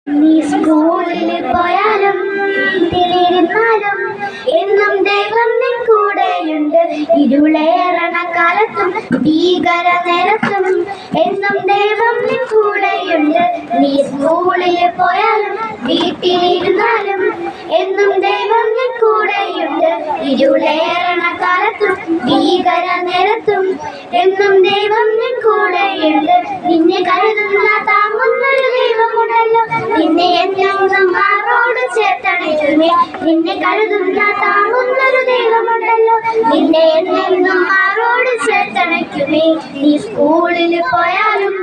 നീ സ്കൂളിൽ പോയാലും വീട്ടിലിരുന്നാലും എന്നും ദൈവം നിൻ കൂടെയുണ്ട്. ഇരുളേറണ കാലത്തും ഭീകര നേരത്തും എന്നും ദൈവം നിൻ കൂടെയുണ്ട്. നീ സ്കൂളിൽ പോയാലും വീട്ടിലിരുന്നാലും എന്നും ദൈവം നിൻ കൂടെയുണ്ട്. ഇരുളേറണ കാലത്തും ഭീകര നേരത്തും എന്നും ദൈവം നിൻ കൂടെയുണ്ട്. നിന്നെ കരുതുന്ന താങ്ങുന്നൊരു ദൈവമുണ്ടല്ലോ. നിന്നെ എന്നും മാറോട് ചേർത്തണയ്ക്കുമേ. നിന്നെ കരുതുന്ന താങ്ങുന്നൊരു ദൈവമുണ്ടല്ലോ. നിന്നെ എന്നും മാറോട് ചേർത്തണയ്ക്കുമേ. നീ സ്കൂളിൽ പോയാലും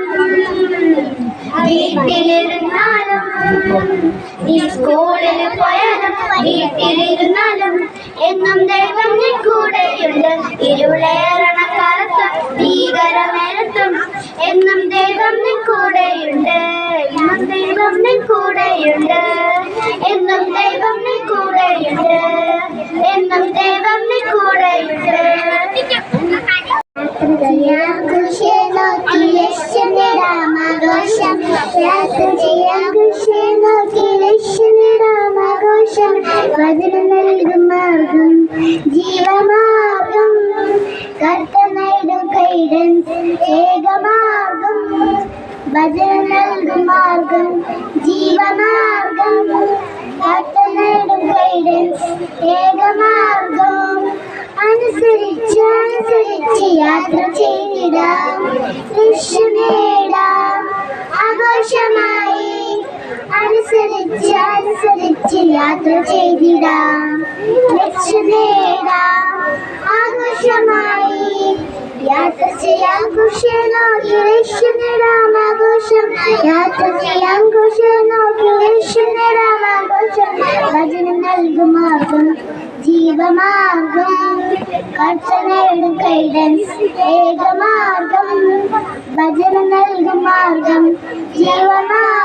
വീട്ടിലിരുന്നാലും നീ സ്കൂളിൽ പോയാലും വീട്ടിലിരുന്നാലും എന്നും ദൈവം നിൻ കൂടെയുണ്ട്. ഇരുളേറണ കാലത്തും ഭീകര നേരത്തും എന്നും ദൈവം നിൻ കൂടെയുണ്ട്. എന്നും ദൈവം നിൻ കൂടെയുണ്ട്. എന്നും ദൈവം നിൻ കൂടെയുണ്ട്. എന്നും ദൈവം നിൻ കൂടെയുണ്ട്. വചനം നൽകും മാർഗം ജീവമാർഗം കർത്തനൈടും ഗൈഡൻസ് ഏകമാർഗം. വചനം നൽകും മാർഗം ജീവമാർഗം കർത്തനൈടും ഗൈഡൻസ് ഏകമാർഗം. അനുസരിച്ച് യാത്ര ചെയ്തിടാം, ലക്ഷ്യം നേടാം ആഘോഷമായി. അനുസരിച്ച് യാത്ര ചെയ്തിടാം, ലക്ഷ്യം നേടാം ആഘോഷമായി. യാത്ര ചെയ്യാം കുശൽ നോക്കി ലക്ഷ്യം നേടാം ആഘോഷം. യാത്ര ചെയ്യാം കുശൽ നോക്കി ലക്ഷ്യം നേടാം ആഘോഷം. വചനം നൽകും മാർഗം ജീവമാർഗം കർത്തനൈടും ഗൈഡൻസ് ഏകമാർഗം. വചനം നൽകും മാർഗം ജീവമാർഗം